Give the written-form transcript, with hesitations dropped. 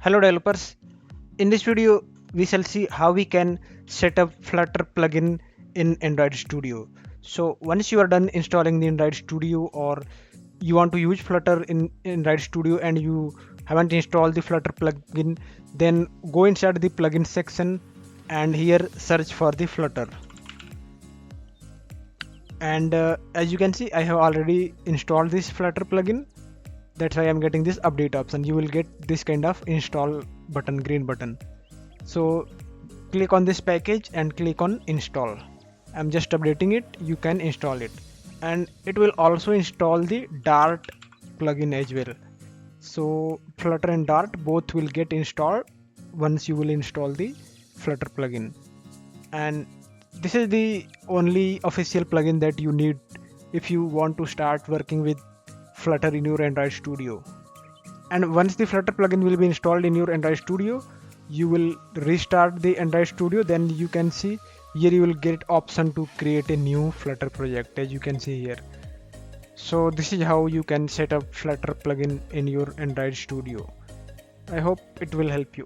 Hello developers, in this video we shall see how we can set up Flutter plugin in Android Studio. So once you are done installing the Android Studio, or you want to use Flutter in Android Studio and you haven't installed the Flutter plugin, then go inside the plugin section and here search for the Flutter. And as you can see, I have already installed this Flutter plugin. That's why I'm getting this update option. You will get this kind of install button, green button. So click on this package and click on install. I'm just updating it. You can install it, and it will also install the Dart plugin as well. So Flutter and Dart both will get installed once you will install the Flutter plugin. And this is the only official plugin that you need if you want to start working with Flutter in your Android Studio. And once the Flutter plugin will be installed in your Android Studio, you will restart the Android Studio. Then you can see here you will get option to create a new Flutter project, as you can see here. So this is how you can set up Flutter plugin in your Android Studio. I hope it will help you.